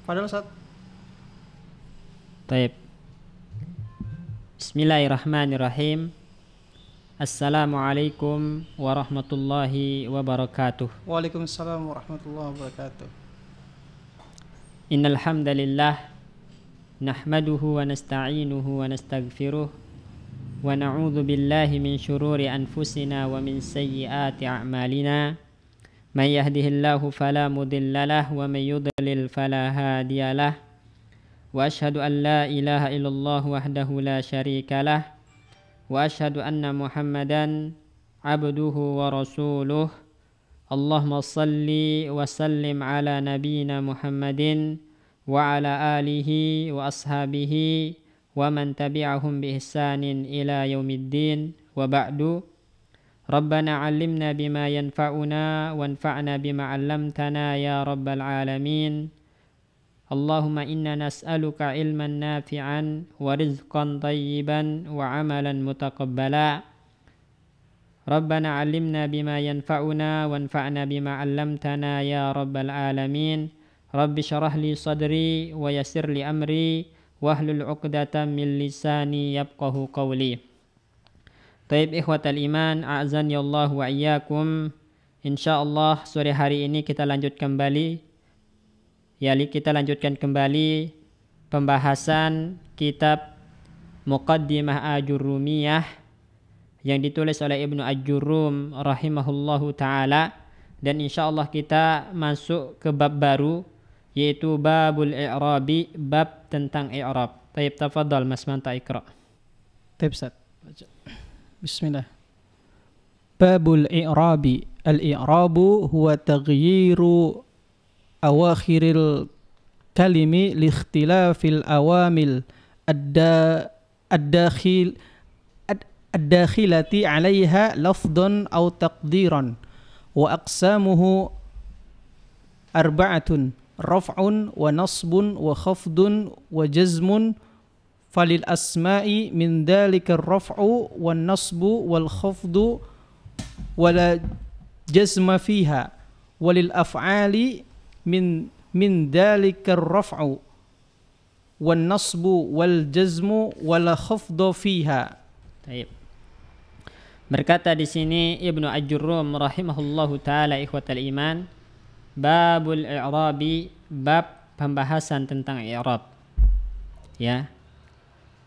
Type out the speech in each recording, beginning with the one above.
Padahal saat Taib. Bismillahirrahmanirrahim. Assalamualaikum warahmatullahi wabarakatuh. Waalaikumsalam warahmatullahi wabarakatuh. Innal hamdalillah nahmaduhu wa nasta'inuhu wa nastaghfiruh wa na'udzu billahi min syururi anfusina wa min sayyiati a'malina. May yahdihillahu fala mudhillalah wa may yudlil fala hadiyalah. Wa asyhadu an la ilaha illallah wahdahu la syarikalah wa asyhadu anna Muhammadan abduhu wa rasuluh. Allahumma salli wa sallim ala nabiyyina Muhammadin wa ala alihi wa ashabihi wa man tabi'ahum bi ihsanin ila yaumiddin wa ba'du. Rabbana 'allimna bima yanfa'una wanfa'na bima 'allamtana ya rabbal alamin. Allahumma inna nas'aluka ilman nafi'an wa rizqan tayyiban wa 'amalan mutaqabbala. Rabbana 'allimna bima yanfa'una wanfa'na bima 'allamtana ya rabbal alamin. Rabbi syrah li sadri wa yassir li amri wahlul 'uqdatam min lisani yafqahu qawli. Taib ikhwatal iman, a'zani Allah wa iyyakum. Insyaallah sore hari ini kita lanjutkan kembali pembahasan kitab Muqaddimah Ajurrumiyah yang ditulis oleh Ibnu Ajurrum rahimahullahu taala, dan insyaallah kita masuk ke bab baru yaitu babul i'rabi, bab tentang i'rab. Taib, tafadhal Mas Manta, ikra. Taib Ustaz. Bismillah. Babul i'rabi. Al-i'rabu huwa taghyiru awakhiril kalimi li ikhtilafil awamil ad-dakhilati 'alayha lafdhan aw taqdiran wa aqsamuhu arba'atun: raf'un wa nasbun wa khafdun wa jazmun. Falil asma'i min dhalika ar-raf'u wan nasbu wal khafdu wala jazma fiha, walil af'ali min dhalika ar-raf'u wan nasbu wal jazmu wala khafdu fiha. Baik. Berkata di sini Ibnu Ajurrum rahimahullahu taala, ikhwatal iman, babul i'rabi, bab pembahasan tentang i'rab. Ya.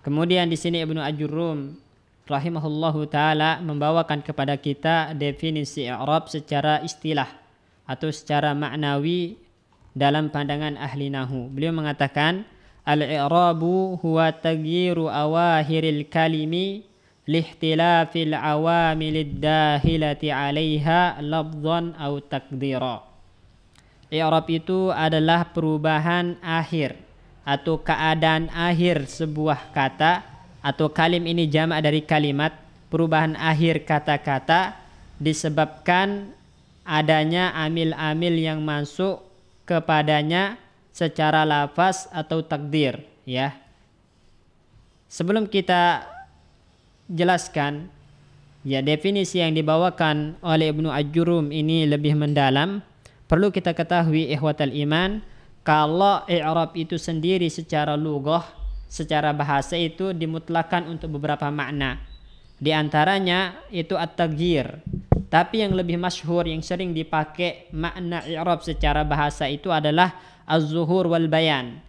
Kemudian di sini Ibnu Ajurrum rahimahullahu taala membawakan kepada kita definisi i'rab secara istilah atau secara maknawi dalam pandangan ahli nahwu. Beliau mengatakan al-i'rabu huwa taghyiru awahiril kalimi lihtilafil awamilid dahilati 'alaiha lafdhan aw taqdira. I'rab itu adalah perubahan akhir atau keadaan akhir sebuah kata atau kalim, ini jamak dari kalimat. Perubahan akhir kata-kata disebabkan adanya amil-amil yang masuk kepadanya secara lafaz atau takdir, ya. Sebelum kita jelaskan ya definisi yang dibawakan oleh Ibnu Ajurrum ini lebih mendalam, perlu kita ketahui ikhwatal iman, kalau i'rab itu sendiri secara lughah, secara bahasa itu dimutlakan untuk beberapa makna. Di antaranya itu at-taghyir. Tapi yang lebih masyhur, yang sering dipakai makna i'rab secara bahasa itu adalah az-zuhur wal bayan.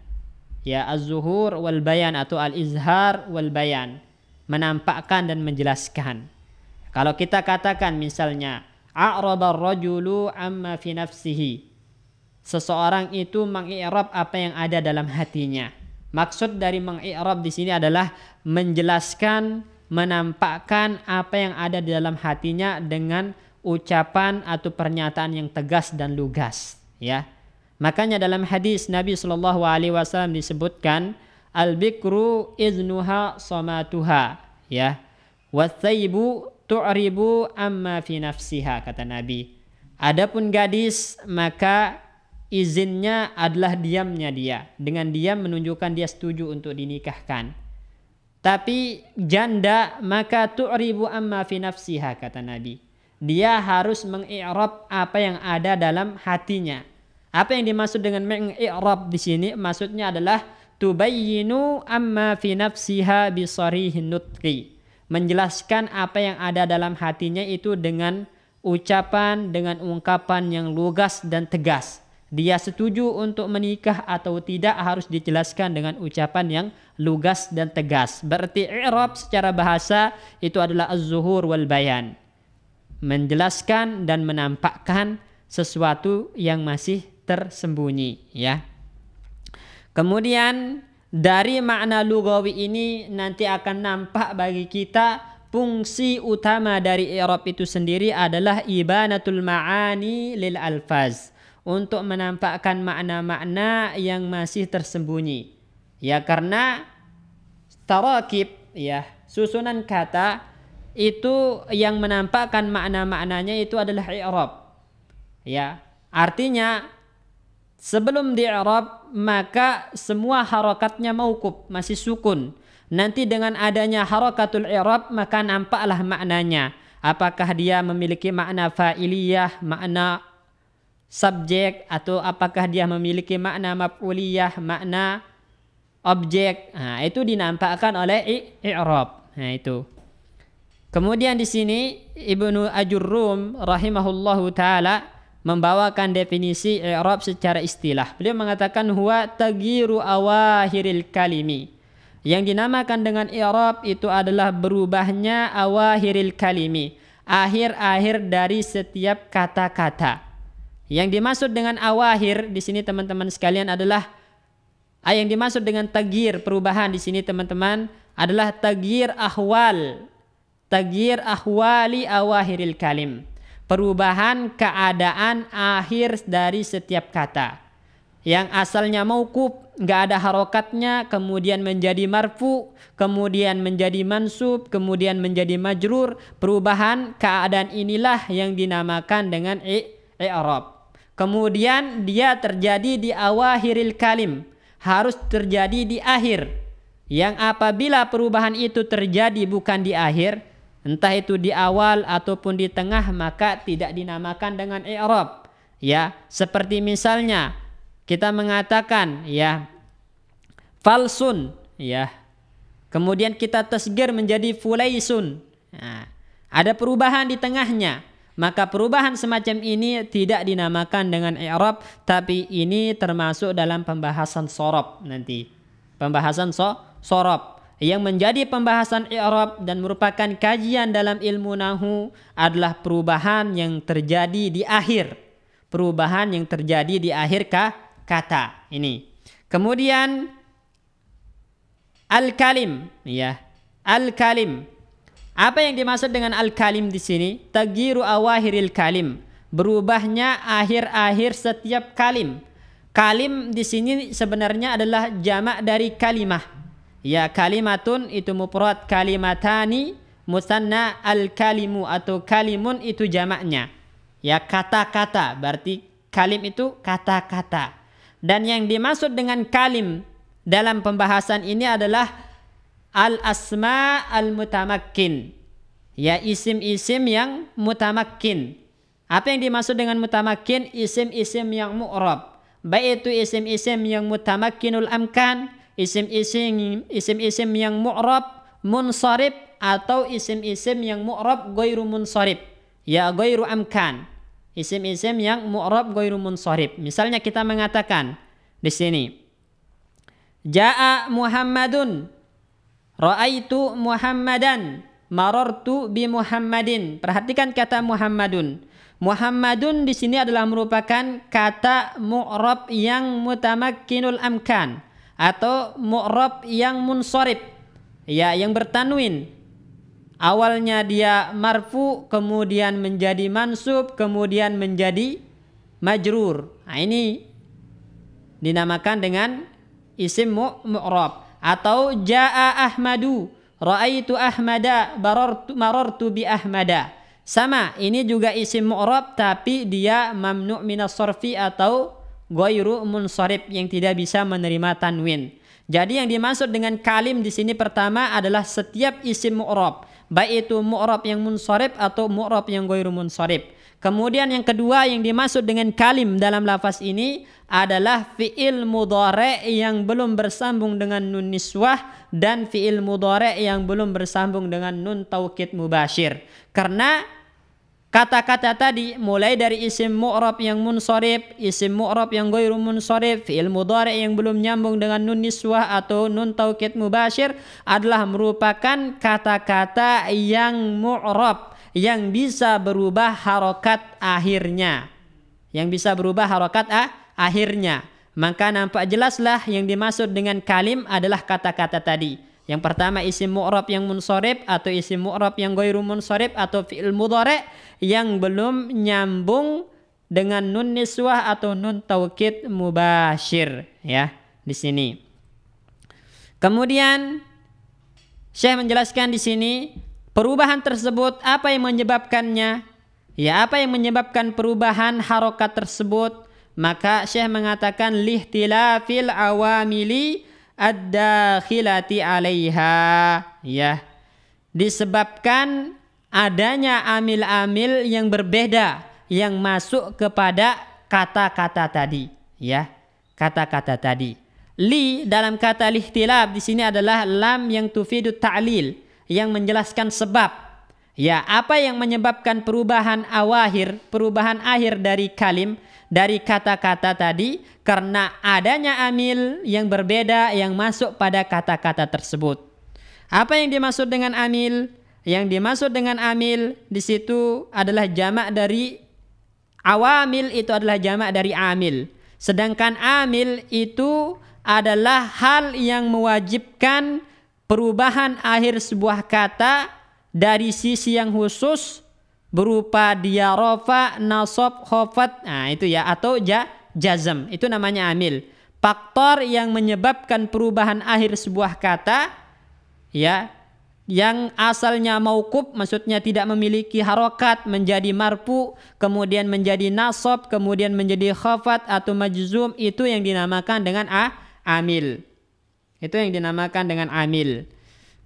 Ya, az-zuhur wal bayan atau al-izhar wal bayan, menampakkan dan menjelaskan. Kalau kita katakan misalnya a'raba ar-rajulu amma fi nafsihi, seseorang itu mengi'rab apa yang ada dalam hatinya. Maksud dari mengi'rab di sini adalah menjelaskan, menampakkan apa yang ada di dalam hatinya dengan ucapan atau pernyataan yang tegas dan lugas, ya. Makanya dalam hadis Nabi SAW disebutkan al-bikru iznuha samatuha, ya. Wathayyibu tu'ribu amma fi nafsiha, kata Nabi. Adapun gadis, maka izinnya adalah diamnya dia. Dengan diam menunjukkan dia setuju untuk dinikahkan. Tapi janda, maka tu'ribu amma fi nafsiha, kata Nabi. Dia harus mengi'rab apa yang ada dalam hatinya. Apa yang dimaksud dengan i'rab di sini? Maksudnya adalah tubayyinu amma fi nafsiha bi sarihin nutqi. Menjelaskan apa yang ada dalam hatinya itu dengan ucapan, dengan ungkapan yang lugas dan tegas. Dia setuju untuk menikah atau tidak harus dijelaskan dengan ucapan yang lugas dan tegas. Berarti i'rab secara bahasa itu adalah az-zuhur wal bayan. Menjelaskan dan menampakkan sesuatu yang masih tersembunyi, ya. Kemudian dari makna lugawi ini nanti akan nampak bagi kita fungsi utama dari i'rab itu sendiri adalah ibanatul ma'ani lil alfaz, untuk menampakkan makna-makna yang masih tersembunyi. Ya, karena tarakib, ya, susunan kata itu yang menampakkan makna-maknanya itu adalah i'rab. Ya, artinya sebelum di-i'rab maka semua harakatnya mauquf, masih sukun. Nanti dengan adanya harakatul i'rab maka nampaklah maknanya. Apakah dia memiliki makna fa'iliyah, makna subjek, atau apakah dia memiliki makna maf'uliyah, makna objek. Nah, itu dinampakkan oleh i'rab. Nah, itu. Kemudian di sini Ibnu Ajurrum rahimahullahu taala membawakan definisi i'rab secara istilah. Beliau mengatakan huwa tagyiru awahiril kalimi. Yang dinamakan dengan i'rab itu adalah berubahnya awahiril kalimi, akhir-akhir dari setiap kata-kata. Yang dimaksud dengan awahir di sini teman-teman sekalian adalah yang dimaksud dengan tagyir, perubahan di sini teman-teman adalah tagyir ahwali awahiril kalim. Perubahan keadaan akhir dari setiap kata. Yang asalnya mauquf, enggak ada harokatnya, kemudian menjadi marfu, kemudian menjadi mansub, kemudian menjadi majrur. Perubahan keadaan inilah yang dinamakan dengan i'rab. Kemudian dia terjadi di awahiril kalim, harus terjadi di akhir. Yang apabila perubahan itu terjadi bukan di akhir, entah itu di awal ataupun di tengah, maka tidak dinamakan dengan i'rab. Ya, seperti misalnya kita mengatakan ya falsun, ya. Kemudian kita tasgir menjadi fulaisun. Nah, ada perubahan di tengahnya. Maka perubahan semacam ini tidak dinamakan dengan i'rab, tapi ini termasuk dalam pembahasan sorob nanti. Pembahasan sorob. Yang menjadi pembahasan i'rab dan merupakan kajian dalam ilmu nahwu adalah perubahan yang terjadi di akhir. Perubahan yang terjadi di akhir kata ini. Kemudian al-kalim, ya. Al-kalim. Apa yang dimaksud dengan al-kalim di sini? Tagyiru awahiril kalim, berubahnya akhir-akhir setiap kalim. Kalim di sini sebenarnya adalah jamak dari kalimah. Ya, kalimatun itu mufrad, kalimatani musanna, al-kalimu atau kalimun itu jamaknya. Ya, kata-kata, berarti kalim itu kata-kata. Dan yang dimaksud dengan kalim dalam pembahasan ini adalah al-asma al-mutamakkin. Ya, isim-isim yang mutamakkin. Apa yang dimaksud dengan mutamakkin? Isim-isim yang mu'rab. Baik itu isim-isim yang mutamakkinul amkan, isim-isim yang mu'rab munsharib, atau isim-isim yang mu'rab ghairu munsharib. Ya, ghairu amkan. Isim-isim yang mu'rab ghairu munsharib. Misalnya kita mengatakan di sini Ja'a Muhammadun, ra'aitu Muhammadan, marartu bi Muhammadin. Perhatikan kata Muhammadun. Muhammadun di sini adalah merupakan kata mu'rab yang mutamakkinul amkan atau mu'rab yang munsharib. Ya, yang bertanwin. Awalnya dia marfu, kemudian menjadi mansub, kemudian menjadi majrur. Nah, ini dinamakan dengan isim mu'rab. Atau Ja'a Ahmadu, ra'aitu Ahmada, marartu bi Ahmada. Sama, ini juga isim mu'rab tapi dia mamnu' minas sarfi atau ghairu munsharib, yang tidak bisa menerima tanwin. Jadi yang dimaksud dengan kalim di sini pertama adalah setiap isim mu'rab, baik itu mu'rab yang munsharif atau mu'rab yang ghairu munsharif. Kemudian yang kedua yang dimaksud dengan kalim dalam lafaz ini adalah fi'il mudhari' yang belum bersambung dengan nun niswah dan fi'il mudhari' yang belum bersambung dengan nun taukid mubashir. Karena kata-kata tadi mulai dari isim mu'rab yang munsharif, isim mu'rab yang ghairu munsharif, fi'il mudhari' yang belum nyambung dengan nun niswah atau nun taukid mubashir adalah merupakan kata-kata yang mu'rab, yang bisa berubah harokat akhirnya. Yang bisa berubah harokat akhirnya. Maka nampak jelaslah yang dimaksud dengan kalim adalah kata-kata tadi. Yang pertama isim mu'rab yang munsharif atau isim mu'rab yang ghairu munsharif atau fi'il mudhari' yang belum nyambung dengan nun niswah atau nun taukid mubashir, ya, di sini. Kemudian Syekh menjelaskan di sini perubahan tersebut apa yang menyebabkannya? Ya, apa yang menyebabkan perubahan harokat tersebut? Maka Syekh mengatakan lihtilafil awamili ad-dakhilati 'alaiha, ya. Disebabkan adanya amil-amil yang berbeda yang masuk kepada kata-kata tadi, ya. Kata-kata tadi. Li dalam kata lihtilaf di sini adalah lam yang tufidu ta'lil, yang menjelaskan sebab. Ya, apa yang menyebabkan perubahan perubahan akhir dari kalim, dari kata-kata tadi? Karena adanya amil yang berbeda yang masuk pada kata-kata tersebut. Apa yang dimaksud dengan amil? Yang dimaksud dengan amil di situ adalah jamak dari awamil, itu adalah jamak dari amil. Sedangkan amil itu adalah hal yang mewajibkan perubahan akhir sebuah kata dari sisi yang khusus berupa dia rofa, nasab, khafat, nah itu ya, atau jazm, itu namanya amil. Faktor yang menyebabkan perubahan akhir sebuah kata, ya, yang asalnya mauquf, maksudnya tidak memiliki harokat, menjadi marfu, kemudian menjadi nasab, kemudian menjadi khafat atau majzum, itu yang dinamakan dengan amil. Itu yang dinamakan dengan amil.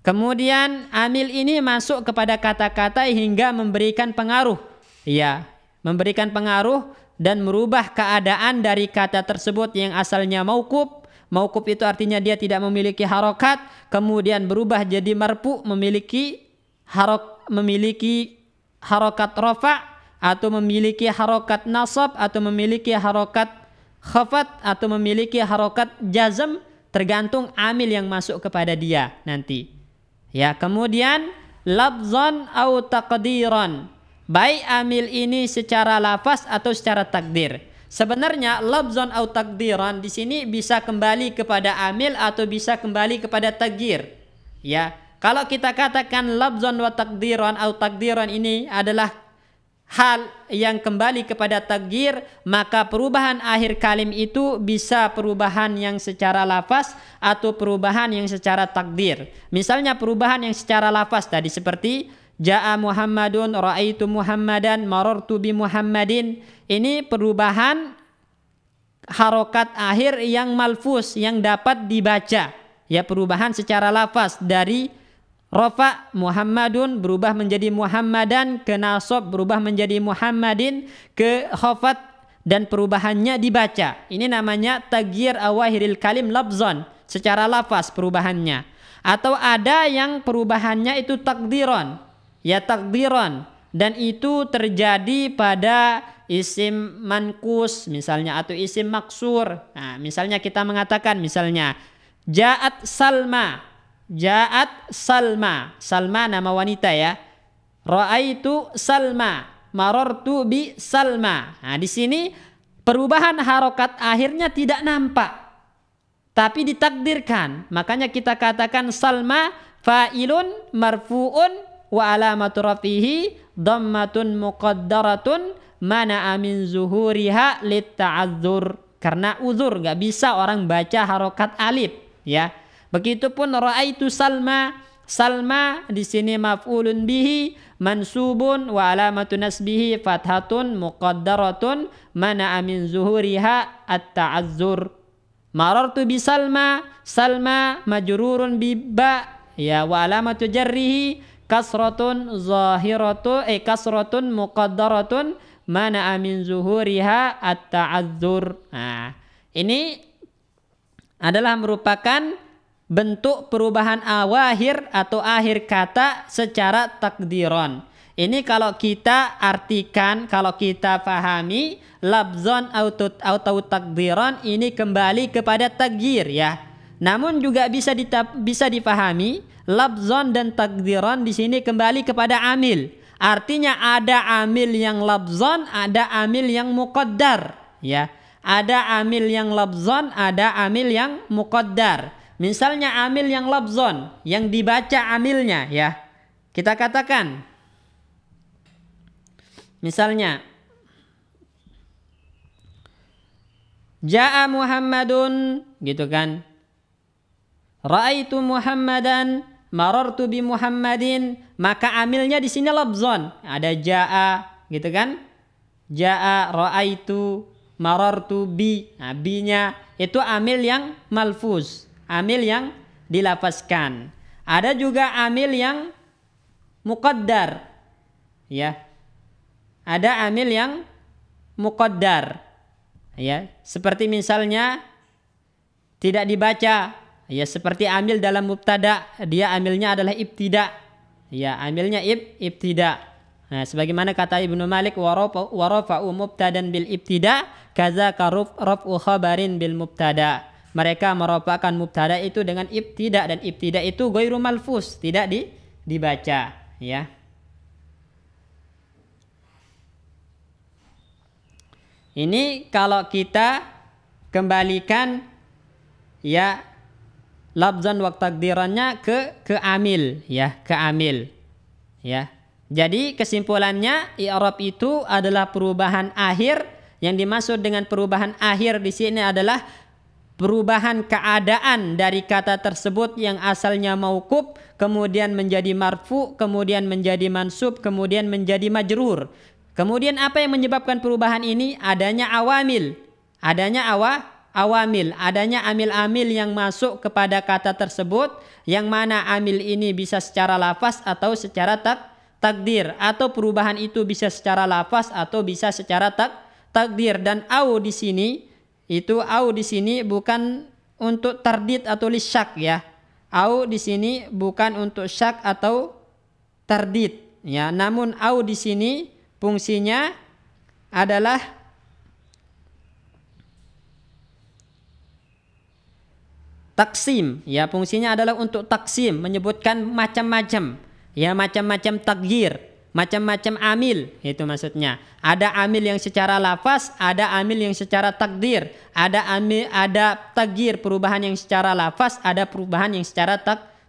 Kemudian amil ini masuk kepada kata-kata hingga memberikan pengaruh, ya, memberikan pengaruh dan merubah keadaan dari kata tersebut yang asalnya mauquf. Mauquf itu artinya dia tidak memiliki harokat, kemudian berubah jadi marfu, memiliki harokat rafa, atau memiliki harokat nasab, atau memiliki harokat khafat, atau memiliki harokat jazm, tergantung amil yang masuk kepada dia nanti. Ya, kemudian lafzan au taqdiran, baik amil ini secara lafaz atau secara takdir. Sebenarnya lafzan au taqdiran di sini bisa kembali kepada amil atau bisa kembali kepada takdir. Ya, kalau kita katakan lafzan wa taqdiran au takdiran ini adalah hal yang kembali kepada takdir, maka perubahan akhir kalim itu bisa perubahan yang secara lafaz atau perubahan yang secara takdir. Misalnya perubahan yang secara lafaz tadi seperti Ja'a Muhammadun, ra'aitu Muhammadan, marartu bi Muhammadin. Ini perubahan harokat akhir yang malfuz, yang dapat dibaca. Ya, perubahan secara lafaz dari rafa Muhammadun berubah menjadi Muhammadan, ke nasab berubah menjadi Muhammadin, ke khafat, dan perubahannya dibaca. Ini namanya taghyir awahiril kalim lafzan, secara lafaz perubahannya. Atau ada yang perubahannya itu takdiran, ya takdiran, dan itu terjadi pada isim mankus misalnya atau isim maksur. Nah, misalnya kita mengatakan misalnya Ja'at Salma, Ja'at Salma, Salma nama wanita ya. Ra'aitu Salma, marartu bi Salma. Nah, di sini perubahan harokat akhirnya tidak nampak, tapi ditakdirkan. Makanya kita katakan Salma fa'ilun marfu'un wa alamatu rafihi dhammatun muqaddaratun mana'a min zuhuriha litta'adzur. Karena uzur, nggak bisa orang baca harokat alif, ya. Begitupun ra'aitu Salma, Salma di sini maf'ulun bihi mansubun wa alamatu nasbihi fathatun muqaddaratun mana'a min zuhuriha at-ta'azzur. Marartu bi Salma, Salma majrurun bi ba, ya, wa alamatu jarrihi kasratun zahiratu kasratun muqaddaratun mana min zuhuriha at-ta'adzur. Nah, ini adalah merupakan bentuk perubahan akhir atau akhir kata secara takdiran. Ini kalau kita artikan, kalau kita pahami labzon atau takdiran, ini kembali kepada takdir ya. Namun juga bisa dipahami labzon dan takdiran di sini kembali kepada amil. Artinya ada amil yang labzon, ada amil yang muqaddar ya. Ada amil yang labzon, ada amil yang muqaddar. Misalnya amil yang labzon, yang dibaca amilnya ya. Kita katakan misalnya Ja'a Muhammadun gitu kan. Ra'aitu Muhammadan, marartu bi Muhammadin, maka amilnya di sini labzon. Ada ja'a gitu kan? Ja'a, ra'aitu, marartu bi. Nah, bi-nya itu amil yang malfuz, amil yang dilafazkan. Ada juga amil yang muqaddar. Ya. Ada amil yang muqaddar. Ya, seperti misalnya tidak dibaca. Ya, seperti amil dalam mubtada, dia amilnya adalah ibtida. Ya, amilnya ibtida. Nah, sebagaimana kata Ibnu Malik wa rafa'u mubtadan bil ibtida kadzaka raf'u khabarin bil mubtada. Mereka merafa'kan mubtada itu dengan ibtida, dan ibtida itu ghairu malfuz, tidak dibaca, ya. Ini kalau kita kembalikan ya labzan wa takdirannya ke amil ya, ke amil ya. Jadi kesimpulannya i'rab itu adalah perubahan akhir. Yang dimaksud dengan perubahan akhir di sini adalah perubahan keadaan dari kata tersebut yang asalnya mauquf kemudian menjadi marfu, kemudian menjadi mansub, kemudian menjadi majrur. Kemudian apa yang menyebabkan perubahan ini? Adanya awamil. Adanya awamil, adanya amil-amil yang masuk kepada kata tersebut, yang mana amil ini bisa secara lafaz atau secara takdir, atau perubahan itu bisa secara lafaz atau bisa secara takdir. Dan au di sini bukan untuk tardid atau lisyak ya. Au di sini bukan untuk syak atau tardid ya, namun au di sini fungsinya adalah taksim ya, fungsinya adalah untuk taksim, menyebutkan macam-macam ya, macam-macam takdir, macam-macam amil, itu maksudnya. Ada amil yang secara lafaz, ada amil yang secara takdir, ada takdir perubahan yang secara lafaz, ada perubahan yang secara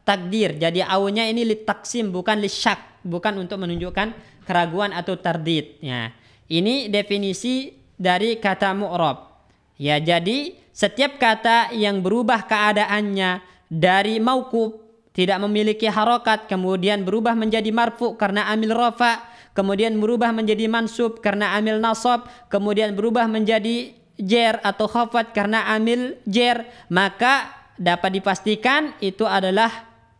takdir. Jadi aunya ini litaksim, bukan lisyak, bukan untuk menunjukkan keraguan atau tardid ya. Ini definisi dari kata mu'rab ya. Jadi setiap kata yang berubah keadaannya dari mauquf, tidak memiliki harokat, kemudian berubah menjadi marfu karena amil rafa, kemudian berubah menjadi mansub karena amil nasab, kemudian berubah menjadi jer atau khafat karena amil jer, maka dapat dipastikan itu adalah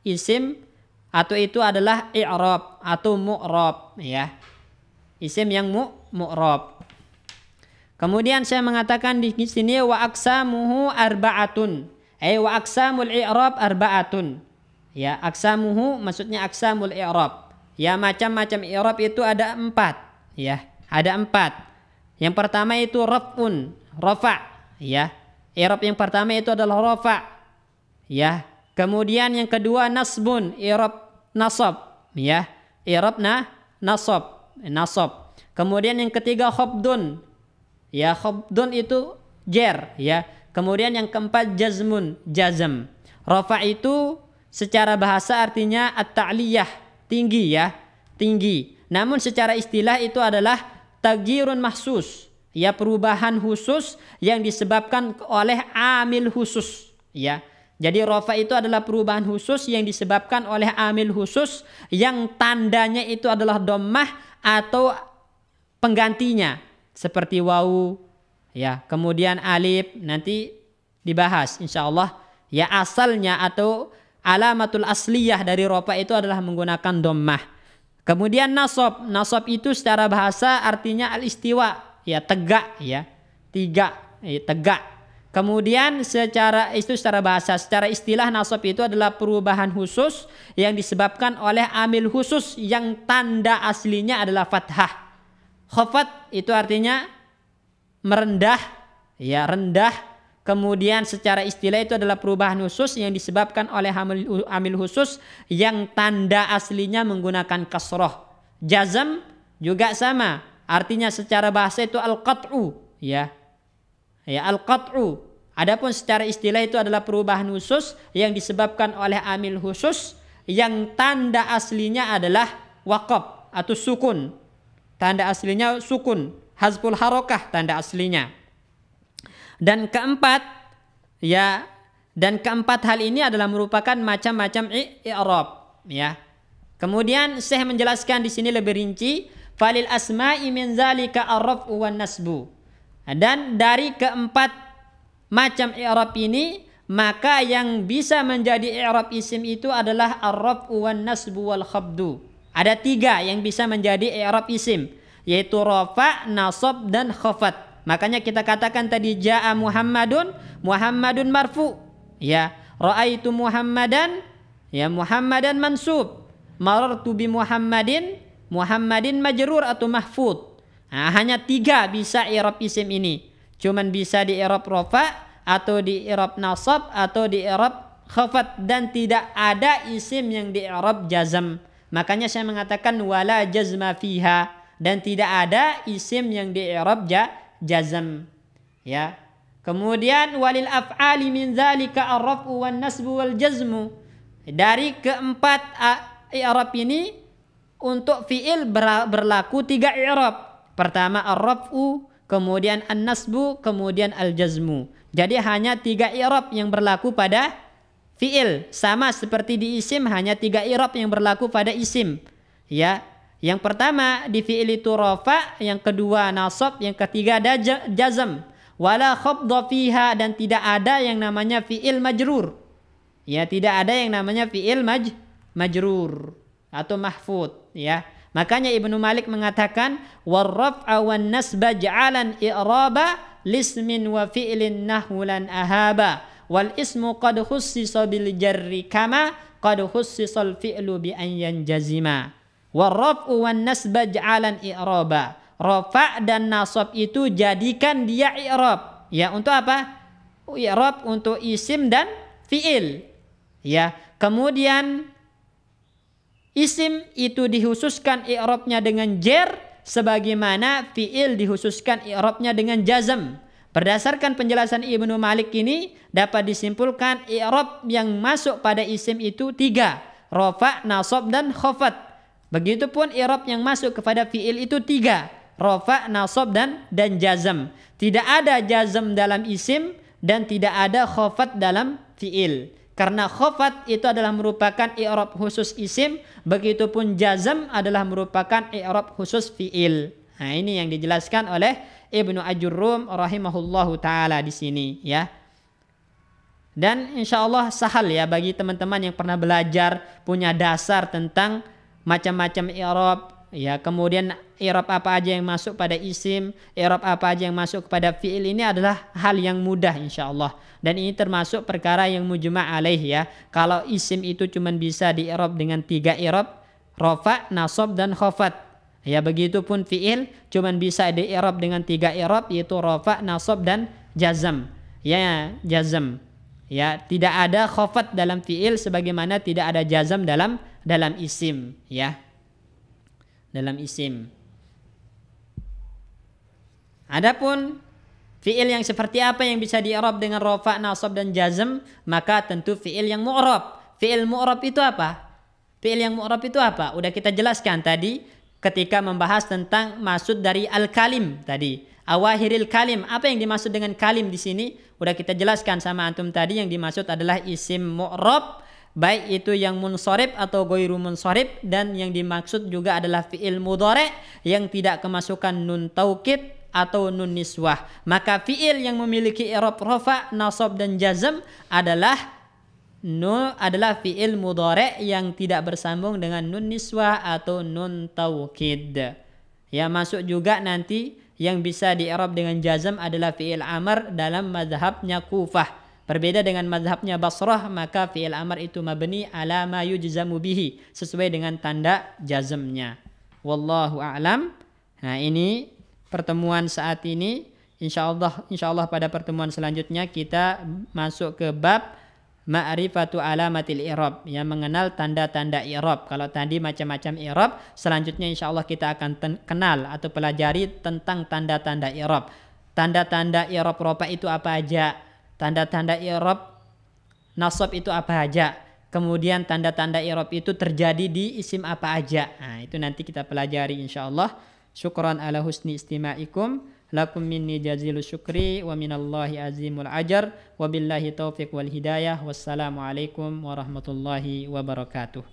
isim atau itu adalah i'rab atau mu'rab ya. Isim yang mu'rab. Kemudian saya mengatakan di sini wa aqsamuhu arba'atun. Wa aqsamul i'rab arba'atun. Ya, aqsamuhu maksudnya aqsamul i'rab. Ya, macam-macam i'rab itu ada 4 ya. Ada 4. Yang pertama itu raf'un, rafa' ya. I'rab yang pertama itu adalah rafa' ya. Kemudian yang kedua nasbun, i'rab nasab ya. I'rab nasab. Kemudian yang ketiga khafdun. Ya, khafdun itu jer ya. Kemudian yang keempat jazmun, jazm. Rafa itu secara bahasa artinya at-ta'liyah, tinggi ya, tinggi. Namun secara istilah itu adalah taghyirun mahsus, ya, perubahan khusus yang disebabkan oleh amil khusus ya. Jadi rafa itu adalah perubahan khusus yang disebabkan oleh amil khusus yang tandanya itu adalah dhammah atau penggantinya seperti wawu ya, kemudian alif, nanti dibahas insyaallah ya, asalnya atau alamatul asliyah dari rafa itu adalah menggunakan dhammah. Kemudian nasab. Nasab itu secara bahasa artinya al-istiwa, ya tegak, ya. Tegak. Kemudian secara bahasa, secara istilah nasab itu adalah perubahan khusus yang disebabkan oleh amil khusus yang tanda aslinya adalah fathah. Khafat itu artinya merendah, ya rendah. Kemudian secara istilah itu adalah perubahan khusus yang disebabkan oleh amil khusus yang tanda aslinya menggunakan kasroh. Jazm juga sama, artinya secara bahasa itu al-qat'u, ya al-qat'u. Adapun secara istilah itu adalah perubahan khusus yang disebabkan oleh amil khusus yang tanda aslinya adalah waqaf atau sukun. Tanda aslinya sukun, hazful harokah tanda aslinya. Dan keempat hal ini adalah merupakan macam-macam i'rab, ya. Kemudian Syekh menjelaskan di sini lebih rinci, falil asma'i min zalika ar-raf'u wan nasbu. Dan dari keempat macam i'rab ini, maka yang bisa menjadi i'rab isim itu adalah ar-raf'u wan nasbu wal khabdu. Ada 3 yang bisa menjadi i'rab isim, yaitu rafa, nasab dan khafat. Makanya kita katakan tadi jaa Muhammadun marfu, ya. Ra'aitu Muhammadan, ya Muhammadan mansub. Marartu bi Muhammadin majrur atau mahfud. Nah, hanya 3 bisa i'rab isim ini. Cuman bisa di i'rab rafa atau di i'rab nasab atau di i'rab khafat, dan tidak ada isim yang di i'rab jazm. Makanya saya mengatakan wala jazma fiha, dan tidak ada isim yang di i'rab jazm, ya. Kemudian walil af'ali min dzalika ar-raf'u wan nasbu wal jazmu. Dari keempat i'rab ini untuk fi'il berlaku 3 i'rab. Pertama ar-raf'u, kemudian an-nasbu, kemudian al-jazmu. Jadi hanya 3 i'rab yang berlaku pada fi'il, sama seperti di isim hanya 3 i'rab yang berlaku pada isim, ya. Yang pertama di fi'il itu rafa, yang kedua nasab, yang ketiga jazm. Wala khabdha fiha, dan tidak ada yang namanya fi'il majrur. Ya, tidak ada yang namanya fi'il majrur atau mahfud, ya. Makanya Ibnu Malik mengatakan warraf'a wan nasba ja'alan i'raba lismin wa fi'lin nahwulan ahaba wal ismu qad khussisa bil jarri kama qad khussisal fi'lu bi an yanjazima. Warraf'u wan nasba ja'alan i'raba. Rafa dan nasab itu jadikan dia i'rab. Ya, untuk apa? I'rab untuk isim dan fi'il. Ya, kemudian isim itu dikhususkan i'rabnya dengan jar, sebagaimana fi'il dikhususkan i'rabnya dengan jazm. Berdasarkan penjelasan Ibnu Malik ini dapat disimpulkan i'rab yang masuk pada isim itu 3, rafa, nasab dan khafat. Begitupun i'rab yang masuk kepada fi'il itu 3, rafa, nasab dan jazm. Tidak ada jazm dalam isim dan tidak ada khafat dalam fi'il. Karena khafat itu adalah merupakan i'rab khusus isim, begitupun jazm adalah merupakan i'rab khusus fi'il. Nah, ini yang dijelaskan oleh Ibnu Ajurrum rahimahullahu taala di sini, ya. Dan insyaallah sahal ya bagi teman-teman yang pernah belajar, punya dasar tentang macam-macam i'rab, ya. Kemudian i'rab apa aja yang masuk pada isim, i'rab apa aja yang masuk kepada fi'il, ini adalah hal yang mudah insyaallah. Dan ini termasuk perkara yang mujma' alaih, ya. Kalau isim itu cuma bisa di i'rab dengan 3 i'rab, rafa, nasab dan khafat. Ya, begitupun fi'il cuma bisa di i'rab dengan 3 i'rab, yaitu rafa, nasab dan jazm. Ya, jazm. Ya, tidak ada khafat dalam fi'il sebagaimana tidak ada jazm dalam isim, ya. Dalam isim. Adapun fi'il yang seperti apa yang bisa di-i'rab dengan rafa, nasab dan jazm, maka tentu fi'il yang mu'rab. Fi'il mu'rab itu apa? Fi'il yang mu'rab itu apa? Udah kita jelaskan tadi ketika membahas tentang maksud dari al-kalim tadi. Awahiril kalim, apa yang dimaksud dengan kalim di sini? Udah kita jelaskan sama antum tadi, yang dimaksud adalah isim mu'rab, baik itu yang munsharif atau ghairu munsharif, dan yang dimaksud juga adalah fi'il mudhari' yang tidak kemasukan nun taukid atau nun niswah. Maka fi'il yang memiliki i'rab rafa, nasab dan jazm adalah Nun adalah fi'il mudhari' yang tidak bersambung dengan nun niswah atau nun taukid. Ya, masuk juga nanti yang bisa di-i'rab dengan jazm adalah fi'il amr dalam mazhabnya Kufah. Berbeda dengan mazhabnya Basrah, maka fi'il amr itu mabni ala ma yujzamu bihi, sesuai dengan tanda jazmnya. Wallahu a'lam. Nah, ini pertemuan saat ini. Insyaallah pada pertemuan selanjutnya kita masuk ke bab ma'rifatu alamatil i'rab, yang mengenal tanda-tanda i'rab. Kalau tadi macam-macam i'rab, selanjutnya insyaallah kita akan kenal atau pelajari tentang tanda-tanda i'rab. Tanda-tanda i'rab rofa itu apa aja? Tanda-tanda i'rab nasab itu apa aja? Kemudian tanda-tanda i'rab itu terjadi di isim apa aja? Nah, itu nanti kita pelajari insyaallah. Syukran ala husni istima'ikum. Lakum minni jazilu syukri wa minallahi azimul ajar wa billahi taufiq wal hidayah. Wassalamualaikum warahmatullahi wabarakatuh.